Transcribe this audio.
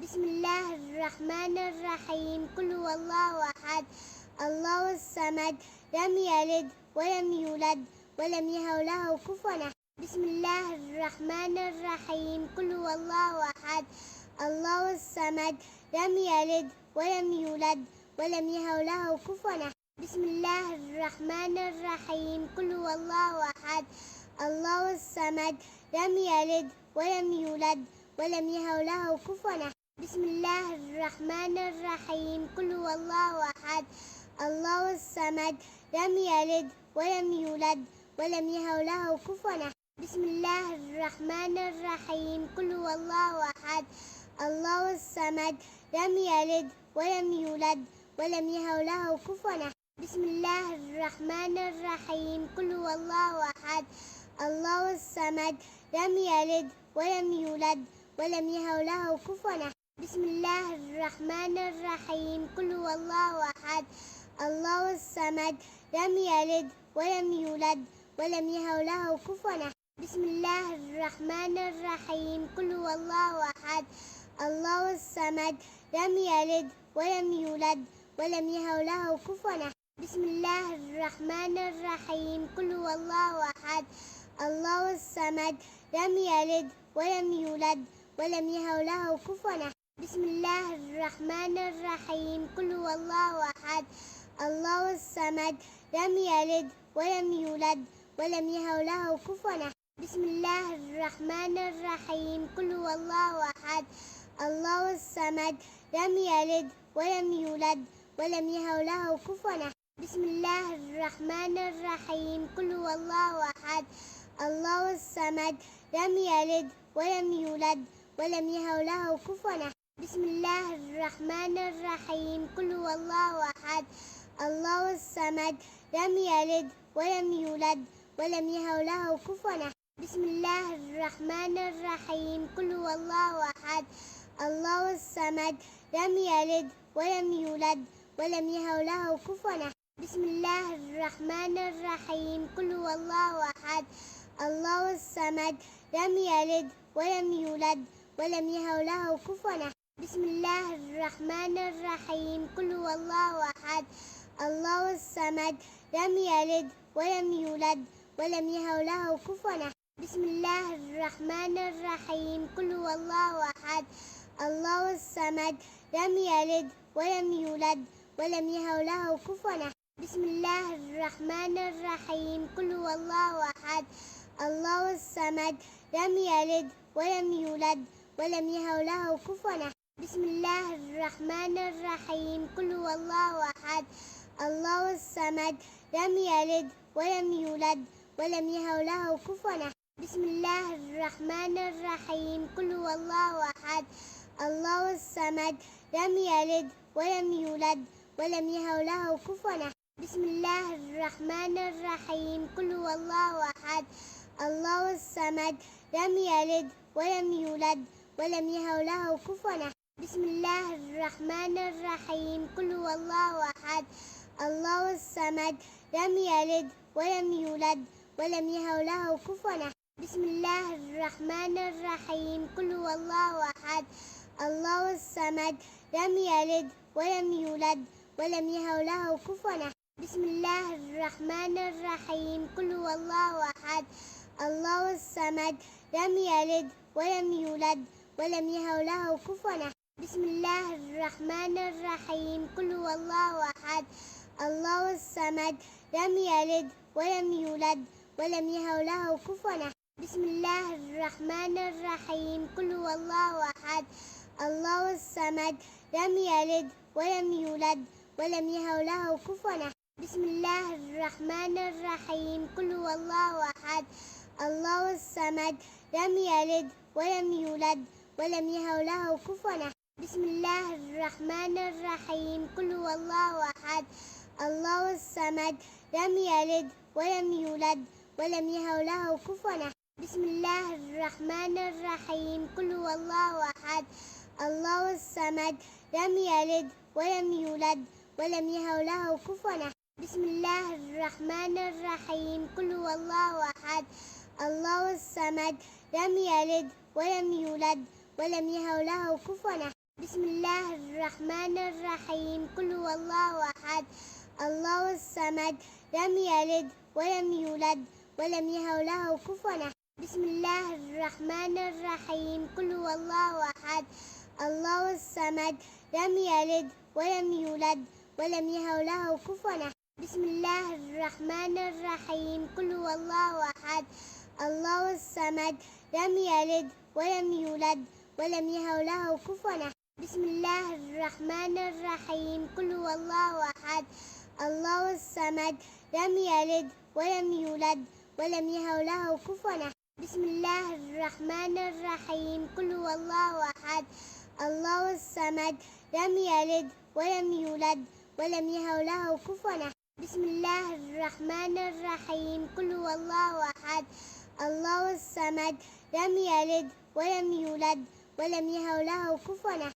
بسم الله الرحمن الرحيم. قل هو الله أحد الله الصمد لم يلد ولم يولد ولم يكن له كفوا أحد. بسم الله الرحمن الرحيم. قل هو الله أحد الله الصمد لم يلد ولم يولد ولم يكن له كفوا أحد. بسم الله الرحمن الرحيم. قل هو الله أحد الله الصمد لم يلد ولم يولد ولم يكن له كفوا أحد. بسم الله الرحمن الرحيم. قل هو الله أحد الله الصمد لم يلد ولم يولد ولم يكن له كفوا أحد. بسم الله الرحمن الرحيم. قل هو الله أحد الله الصمد لم يلد ولم يولد ولم يكن له كفوا أحد. بسم الله الرحمن الرحيم. قل هو الله أحد الله الصمد لم يلد ولم يولد ولم يكن له كفوا أحد. بسم الله الرحمن الرحيم. قل هو الله أحد الله الصمد لم يلد ولم يولد ولم يكن له كفوا أحد. بسم الله الرحمن الرحيم. قل هو الله أحد الله الصمد لم يلد ولم يولد ولم يكن له كفوا أحد. بسم الله الرحمن الرحيم. قل هو الله أحد الله الصمد لم يلد ولم يولد ولم يكن له كفوا أحد. بسم الله الرحمن الرحيم. قل هو الله أحد الله الصمد لم يلد ولم يولد ولم يكن له كفوا أحد. بسم الله الرحمن الرحيم. قل هو الله أحد الله الصمد لم يلد ولم يولد ولم يكن له كفوا أحد. بسم الله الرحمن الرحيم. قل هو الله أحد الله الصمد لم يلد ولم يولد ولم يكن له كفوا أحد. بسم الله الرحمن الرحيم. قل هو الله أحد الله الصمد لم يلد ولم يولد ولم يكن له كفوا أحد. بسم الله الرحمن الرحيم. قل هو الله أحد الله الصمد لم يلد ولم يولد ولم يكن له كفوا أحد. بسم الله الرحمن الرحيم. قل هو الله أحد الله الصمد لم يلد ولم يولد ولم يكن له كفوا أحد. بسم الله الرحمن الرحيم. قل هو الله أحد الله الصمد لم يلد ولم يولد ولم يكن له كفوا أحد. بسم الله الرحمن الرحيم. قل هو الله أحد الله الصمد لم يلد ولم يولد ولم يكن له كفوا أحد. بسم الله الرحمن الرحيم. قل هو الله أحد الله الصمد لم يلد ولم يولد ولم يكن له كفوا أحد. بسم الله الرحمن الرحيم. قل هو الله أحد الله الصمد لم يلد ولم يولد ولم يكن له كفوا أحد. بسم الله الرحمن الرحيم. قل هو الله أحد الله الصمد لم يلد ولم يولد ولم يكن له كفوا أحد. بسم الله الرحمن الرحيم. قل هو الله أحد الله الصمد لم يلد ولم يولد ولم يكن له كفوا أحد. بسم الله الرحمن الرحيم. قل هو الله أحد الله الصمد لم يلد ولم يولد ولم يكن له كفوا أحد. بسم الله الرحمن الرحيم. قل هو الله أحد الله الصمد لم يلد ولم يولد ولم يكن له كفوا أحد. بسم الله الرحمن الرحيم. قل هو الله أحد الله الصمد لم يلد ولم يولد ولم يكن له كفوا أحد. بسم الله الرحمن الرحيم. قل هو الله أحد الله الصمد لم يلد ولم يولد ولم يكن له كفوا أحد. بسم الله الرحمن الرحيم. قل هو الله أحد الله الصمد لم يلد ولم يولد ولم يكن له كفوا أحد. بسم الله الرحمن الرحيم. قل هو الله أحد الله الصمد لم يلد ولم يولد ولم يكن له كفوا أحد. بسم الله الرحمن الرحيم. قل هو الله أحد الله الصمد لم يلد ولم يولد ولم يكن له كفوا أحد. بسم الله الرحمن الرحيم. قل هو الله أحد الله الصمد لم يلد ولم يولد ولم يكن له كفوا أحد. بسم الله الرحمن الرحيم. قل هو الله أحد الله الصمد لم يلد ولم يولد ولم يكن له كفوا أحد. بسم الله الرحمن الرحيم قل هو الله أحد الله الصمد لم يلد ولم يولد ولم يكن له كفوا أحد بسم الله الرحمن الرحيم قل هو الله أحد الله الصمد لم يلد ولم يولد ولم يكن له كفوا أحد بسم الله الرحمن الرحيم قل هو الله أحد الله الصمد لم يلد ولم يولد ولم يكن له كفوا أحد بسم الله الرحمن الرحيم قل هو الله أحد الله الصمد لم يلد ولم يولد ولم يكن له كفوا أحد بسم الله الرحمن الرحيم قل هو الله أحد الله الصمد لم يلد ولم يولد ولم يكن له كفوا أحد بسم الله الرحمن الرحيم قل هو الله أحد الله الصمد لم يلد ولم يولد ولم يكن له كفوا أحد